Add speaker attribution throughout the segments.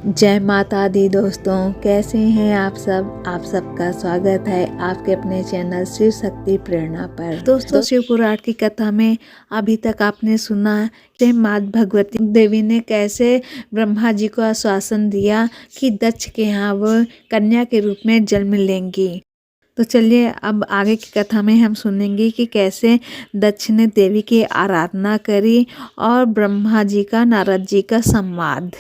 Speaker 1: जय माता दी दोस्तों, कैसे हैं आप सब। आप सबका स्वागत है आपके अपने चैनल शिव शक्ति प्रेरणा पर। दोस्तों, शिव पुराण की कथा में अभी तक आपने सुना कि माता भगवती देवी ने कैसे ब्रह्मा जी को आश्वासन दिया कि दक्ष के यहाँ वो कन्या के रूप में जन्म लेंगी। तो चलिए अब आगे की कथा में हम सुनेंगे कि कैसे दक्ष ने देवी की आराधना करी और ब्रह्मा जी का नारद जी का संवाद।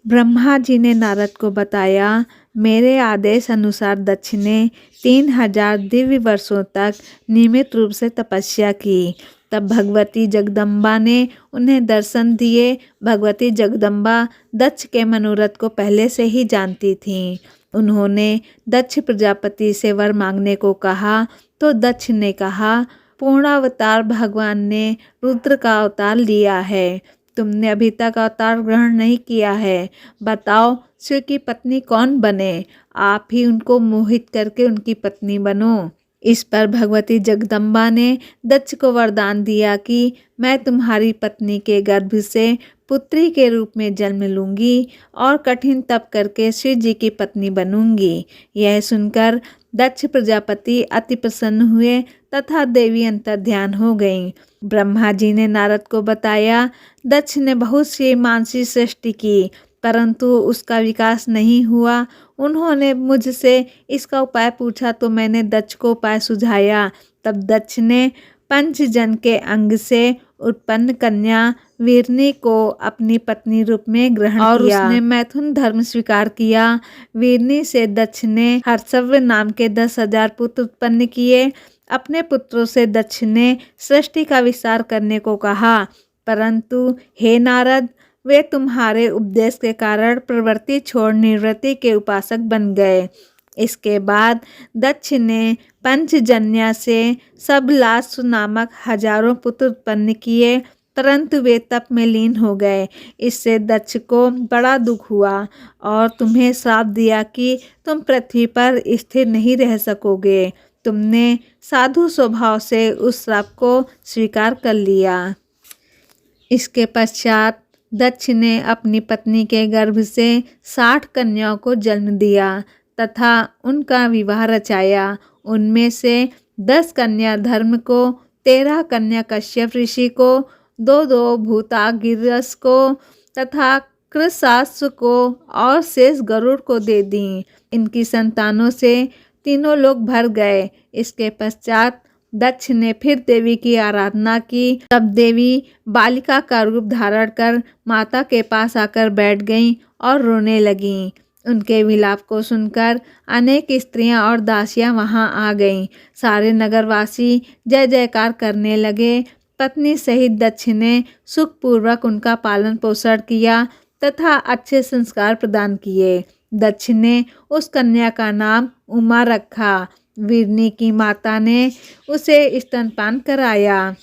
Speaker 1: ब्रह्मा जी ने नारद को बताया, मेरे आदेश अनुसार दक्ष ने 3000 दिव्य वर्षों तक नियमित रूप से तपस्या की। तब भगवती जगदम्बा ने उन्हें दर्शन दिए। भगवती जगदम्बा दक्ष के मनोरथ को पहले से ही जानती थीं। उन्होंने दक्ष प्रजापति से वर मांगने को कहा तो दक्ष ने कहा, पूर्णावतार भगवान ने रुद्र का अवतार लिया है। तुमने अभी तक अवतार ग्रहण नहीं किया है। बताओ शिव की पत्नी कौन बने। आप ही उनको मोहित करके उनकी पत्नी बनो। इस पर भगवती जगदम्बा ने दक्ष को वरदान दिया कि मैं तुम्हारी पत्नी के गर्भ से पुत्री के रूप में जन्म लूंगी और कठिन तप करके शिव जी की पत्नी बनूंगी। यह सुनकर दक्ष प्रजापति अति प्रसन्न हुए तथा देवी अंतर्ध्यान हो गईं। ब्रह्मा जी ने नारद को बताया, दक्ष ने बहुत सी मानसी सृष्टि की परंतु उसका विकास नहीं हुआ। उन्होंने मुझसे इसका उपाय पूछा तो मैंने दक्ष को उपाय सुझाया। तब दक्ष ने पंचजन के अंग से उत्पन्न कन्या वीरनी को अपनी पत्नी रूप में ग्रहण किया और उसने मैथुन धर्म स्वीकार किया। वीरनी से दक्ष ने हर्षव नाम के 10,000 पुत्र उत्पन्न किए। अपने पुत्रों से दक्ष ने सृष्टि का विस्तार करने को कहा, परंतु हे नारद, वे तुम्हारे उपदेश के कारण प्रवृत्ति छोड़ निवृत्ति के उपासक बन गए। इसके बाद दक्ष ने पंचजन्या से सबलास नामक हजारों पुत्र उत्पन्न किए, परंतु वे तप में लीन हो गए। इससे दक्ष को बड़ा दुख हुआ और तुम्हें श्राप दिया कि तुम पृथ्वी पर स्थिर नहीं रह सकोगे। तुमने साधु स्वभाव से उस श्राप को स्वीकार कर लिया। इसके पश्चात दक्ष ने अपनी पत्नी के गर्भ से 60 कन्याओं को जन्म दिया तथा उनका विवाह रचाया। उनमें से 10 कन्या धर्म को, 13 कन्या कश्यप ऋषि को, 2 भूतागिरस को तथा कृसास्व को और शेष गरुड़ को दे दी। इनकी संतानों से तीनों लोग भर गए। इसके पश्चात दक्ष ने फिर देवी की आराधना की। तब देवी बालिका का रूप धारण कर माता के पास आकर बैठ गईं और रोने लगीं। उनके विलाप को सुनकर अनेक स्त्रियां और दासियां वहां आ गईं। सारे नगरवासी जय जयकार करने लगे। पत्नी सहित दक्ष ने सुखपूर्वक उनका पालन पोषण किया तथा अच्छे संस्कार प्रदान किए। दक्ष ने उस कन्या का नाम उमा रखा। वीरनी की माता ने उसे स्तनपान कराया।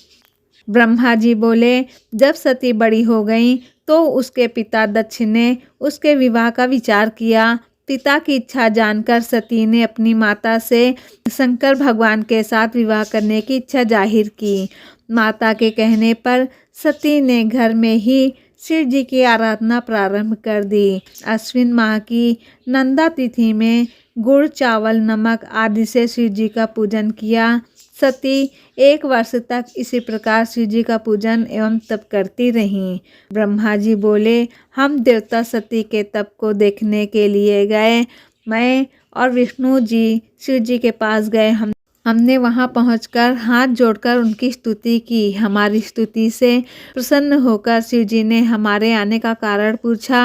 Speaker 1: ब्रह्मा जी बोले, जब सती बड़ी हो गई तो उसके पिता दक्ष ने उसके विवाह का विचार किया। पिता की इच्छा जानकर सती ने अपनी माता से शंकर भगवान के साथ विवाह करने की इच्छा जाहिर की। माता के कहने पर सती ने घर में ही शिव जी की आराधना प्रारंभ कर दी। अश्विन माह की नंदा तिथि में गुड़, चावल, नमक आदि से शिव जी का पूजन किया। सती 1 वर्ष तक इसी प्रकार शिव जी का पूजन एवं तप करती रहीं। ब्रह्मा जी बोले, हम देवता सती के तप को देखने के लिए गए। मैं और विष्णु जी शिव जी के पास गए। हमने वहां पहुंचकर हाथ जोड़कर उनकी स्तुति की। हमारी स्तुति से प्रसन्न होकर शिव जी ने हमारे आने का कारण पूछा।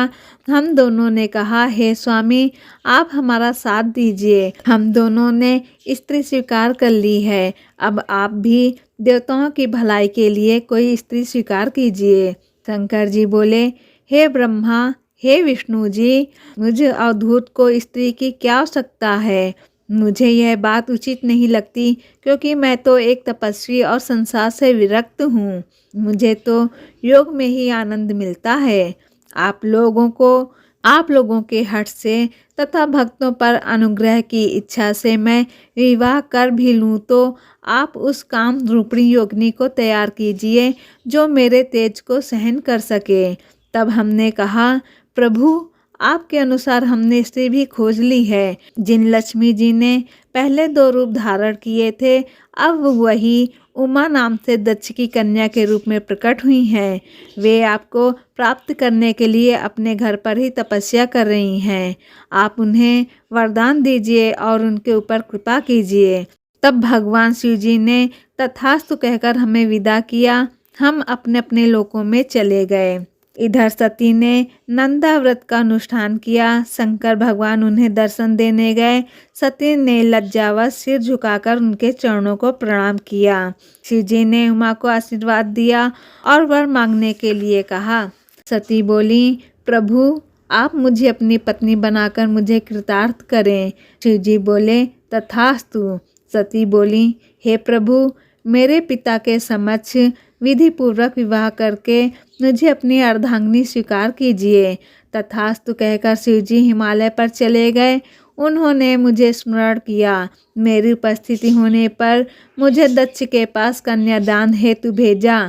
Speaker 1: हम दोनों ने कहा, हे स्वामी, आप हमारा साथ दीजिए। हम दोनों ने स्त्री स्वीकार कर ली है। अब आप भी देवताओं की भलाई के लिए कोई स्त्री स्वीकार कीजिए। शंकर जी बोले, हे ब्रह्मा, हे विष्णु जी, मुझे अवधूत को स्त्री की क्या आवश्यकता है। मुझे यह बात उचित नहीं लगती क्योंकि मैं तो एक तपस्वी और संसार से विरक्त हूँ। मुझे तो योग में ही आनंद मिलता है। आप लोगों के हठ से तथा भक्तों पर अनुग्रह की इच्छा से मैं विवाह कर भी लूँ तो आप उस काम रूपिणी योगिनी को तैयार कीजिए जो मेरे तेज को सहन कर सके। तब हमने कहा, प्रभु, आपके अनुसार हमने स्त्री भी खोज ली है। जिन लक्ष्मी जी ने पहले 2 रूप धारण किए थे, अब वही उमा नाम से दक्ष की कन्या के रूप में प्रकट हुई हैं। वे आपको प्राप्त करने के लिए अपने घर पर ही तपस्या कर रही हैं। आप उन्हें वरदान दीजिए और उनके ऊपर कृपा कीजिए। तब भगवान शिव जी ने तथास्तु कहकर हमें विदा किया। हम अपने अपने लोकों में चले गए। इधर सती ने नंदा व्रत का अनुष्ठान किया। शंकर भगवान उन्हें दर्शन देने गए। सती ने लज्जावश सिर झुकाकर उनके चरणों को प्रणाम किया। शिव जी ने उमा को आशीर्वाद दिया और वर मांगने के लिए कहा। सती बोली, प्रभु आप मुझे अपनी पत्नी बनाकर मुझे कृतार्थ करें। शिव जी बोले, तथास्तु। सती बोली, हे प्रभु मेरे पिता के समक्ष विधि पूर्वक विवाह करके मुझे अपनी अर्धांगिनी स्वीकार कीजिए। तथास्तु कहकर शिव जी हिमालय पर चले गए। उन्होंने मुझे स्मरण किया। मेरी उपस्थिति होने पर मुझे दक्ष के पास कन्यादान हेतु भेजा।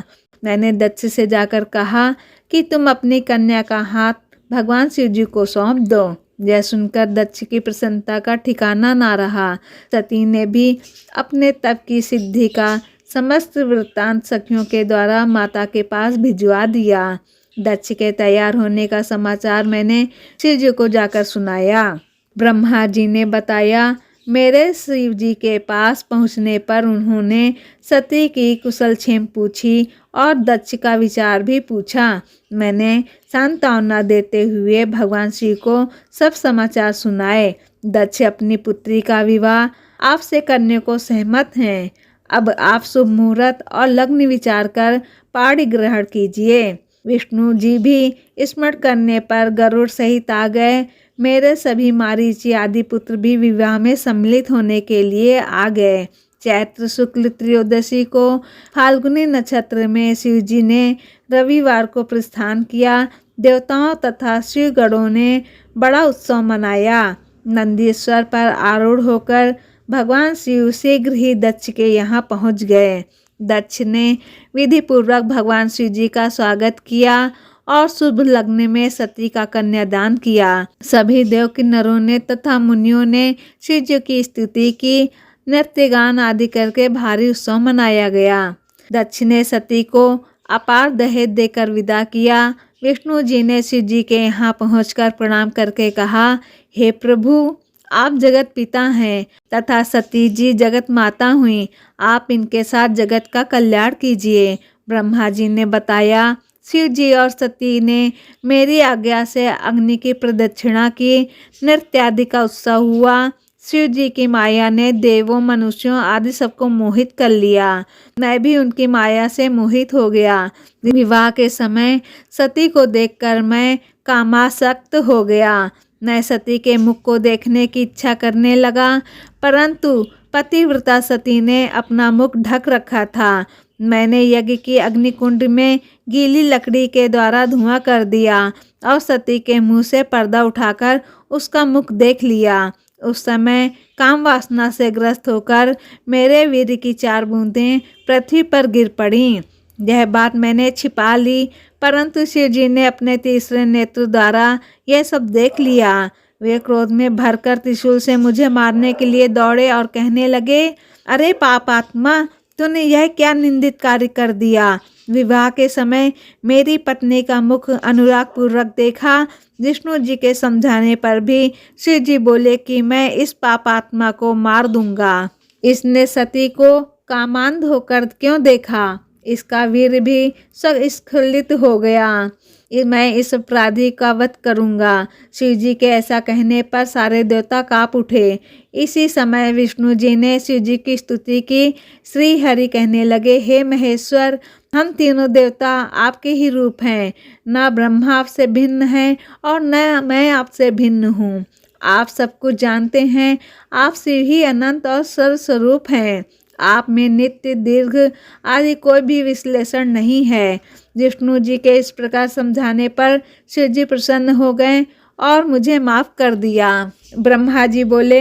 Speaker 1: मैंने दक्ष से जाकर कहा कि तुम अपनी कन्या का हाथ भगवान शिव जी को सौंप दो। यह सुनकर दक्ष की प्रसन्नता का ठिकाना ना रहा। सती ने भी अपने तप की सिद्धि का समस्त वृत्तांत सखियों के द्वारा माता के पास भिजवा दिया। दक्ष के तैयार होने का समाचार मैंने शिव जी को जाकर सुनाया। ब्रह्मा जी ने बताया। मेरे शिव जी के पास पहुंचने पर उन्होंने सती की कुशलक्षेम पूछी और दक्ष का विचार भी पूछा। मैंने सांत्वना देते हुए भगवान शिव को सब समाचार सुनाए। दक्ष अपनी पुत्री का विवाह आपसे करने को सहमत हैं। अब आप शुभ मुहूर्त और लग्न विचार कर पाणी ग्रहण कीजिए। विष्णु जी भी स्मरण करने पर गरुड़ सहित आ गए। मेरे सभी मारीची आदि पुत्र भी विवाह में सम्मिलित होने के लिए आ गए। चैत्र शुक्ल त्रयोदशी को फाल्गुनी नक्षत्र में शिव जी ने रविवार को प्रस्थान किया। देवताओं तथा शिवगणों ने बड़ा उत्सव मनाया। नंदीश्वर पर आरूढ़ होकर भगवान शिव शीघ्र ही दक्ष के यहाँ पहुँच गए। दक्ष ने विधि पूर्वक भगवान शिव जी का स्वागत किया और शुभ लग्न में सती का कन्यादान किया। सभी देव किन्नरों ने तथा मुनियों ने शिव जी की स्तुति की। नृत्य गान आदि करके भारी उत्सव मनाया गया। दक्ष ने सती को अपार दहेज देकर विदा किया। विष्णु जी ने शिव जी के यहाँ पहुंचकर प्रणाम करके कहा, हे प्रभु आप जगत पिता हैं तथा सती जी जगत माता हुई। आप इनके साथ जगत का कल्याण कीजिए। ब्रह्मा जी ने बताया। शिव जी और सती ने मेरी आज्ञा से अग्नि की प्रदक्षिणा की। नृत्य आदि का उत्सव हुआ। शिव जी की माया ने देवों मनुष्यों आदि सबको मोहित कर लिया। मैं भी उनकी माया से मोहित हो गया। विवाह के समय सती को देखकर मैं कामासक्त हो गया। मैं सती के मुख को देखने की इच्छा करने लगा, परंतु पतिव्रता सती ने अपना मुख ढक रखा था। मैंने यज्ञ की अग्निकुंड में गीली लकड़ी के द्वारा धुआं कर दिया और सती के मुंह से पर्दा उठाकर उसका मुख देख लिया। उस समय काम वासना से ग्रस्त होकर मेरे वीर्य की 4 बूंदें पृथ्वी पर गिर पड़ीं। यह बात मैंने छिपा ली, परंतु शिव जी ने अपने तीसरे नेत्र द्वारा यह सब देख लिया। वे क्रोध में भरकर त्रिशूल से मुझे मारने के लिए दौड़े और कहने लगे, अरे पापात्मा, तूने यह क्या निंदित कार्य कर दिया। विवाह के समय मेरी पत्नी का मुख अनुराग पूर्वक देखा। विष्णु जी के समझाने पर भी शिव जी बोले कि मैं इस पापात्मा को मार दूंगा। इसने सती को कामांध होकर क्यों देखा। इसका वीर भी स्खलित हो गया। मैं इस अपराधी का वध करूंगा। शिव जी के ऐसा कहने पर सारे देवता कांप उठे। इसी समय विष्णु जी ने शिव जी की स्तुति की। श्री हरि कहने लगे, हे महेश्वर, हम तीनों देवता आपके ही रूप हैं। न ब्रह्मा आपसे भिन्न है और न मैं आपसे भिन्न हूँ। आप सब कुछ जानते हैं। आप शिव ही अनंत और सर्वस्वरूप हैं। आप में नित्य दीर्घ आदि कोई भी विश्लेषण नहीं है। विष्णु जी के इस प्रकार समझाने पर शिव जी प्रसन्न हो गए और मुझे माफ कर दिया। ब्रह्मा जी बोले,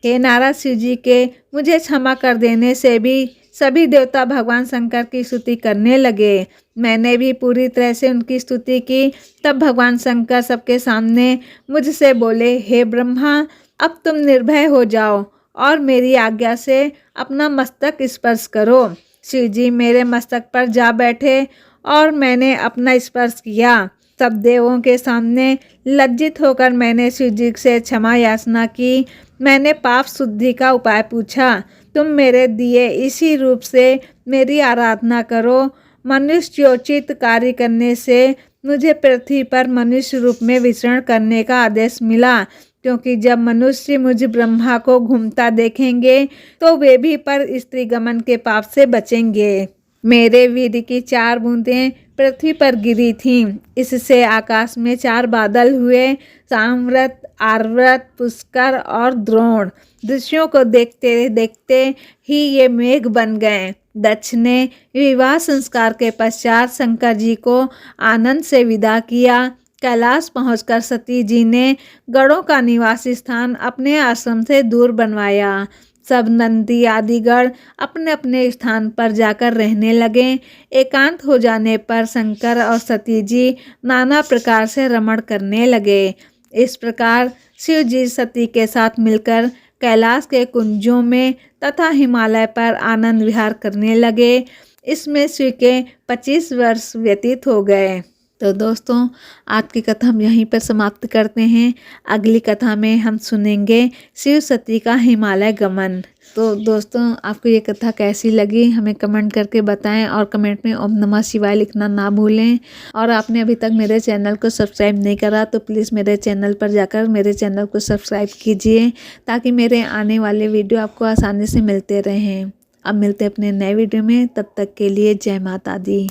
Speaker 1: हे नारद, शिव जी के मुझे क्षमा कर देने से भी सभी देवता भगवान शंकर की स्तुति करने लगे। मैंने भी पूरी तरह से उनकी स्तुति की। तब भगवान शंकर सबके सामने मुझसे बोले, हे ब्रह्मा, अब तुम निर्भय हो जाओ और मेरी आज्ञा से अपना मस्तक स्पर्श करो। शिव जी मेरे मस्तक पर जा बैठे और मैंने अपना स्पर्श किया। सब देवों के सामने लज्जित होकर मैंने शिव जी से क्षमा याचना की। मैंने पाप शुद्धि का उपाय पूछा। तुम मेरे दिए इसी रूप से मेरी आराधना करो। मनुष्योचित कार्य करने से मुझे पृथ्वी पर मनुष्य रूप में विचरण करने का आदेश मिला, क्योंकि जब मनुष्य मुझ ब्रह्मा को घूमता देखेंगे तो वे भी पर स्त्री गमन के पाप से बचेंगे। मेरे वीर की 4 बूंदें पृथ्वी पर गिरी थीं। इससे आकाश में 4 बादल हुए, सामव्रत, आर्व्रत, पुष्कर और द्रोण। दृश्यों को देखते देखते ही ये मेघ बन गए। दक्ष ने विवाह संस्कार के पश्चात शंकर जी को आनंद से विदा किया। कैलाश पहुंचकर सती जी ने गणों का निवास स्थान अपने आश्रम से दूर बनवाया। सब नंदी आदि गण अपने अपने स्थान पर जाकर रहने लगे। एकांत हो जाने पर शंकर और सती जी नाना प्रकार से रमण करने लगे। इस प्रकार शिव जी सती के साथ मिलकर कैलाश के कुंजों में तथा हिमालय पर आनंद विहार करने लगे। इसमें शिव के 25 वर्ष व्यतीत हो गए। तो दोस्तों, आज की कथा हम यहीं पर समाप्त करते हैं। अगली कथा में हम सुनेंगे शिव सती का हिमालय गमन। तो दोस्तों, आपको ये कथा कैसी लगी हमें कमेंट करके बताएं और कमेंट में ओम नमः शिवाय लिखना ना भूलें। और आपने अभी तक मेरे चैनल को सब्सक्राइब नहीं करा तो प्लीज़ मेरे चैनल पर जाकर मेरे चैनल को सब्सक्राइब कीजिए, ताकि मेरे आने वाले वीडियो आपको आसानी से मिलते रहें। अब मिलते हैं अपने नए वीडियो में, तब तक के लिए जय माता दी।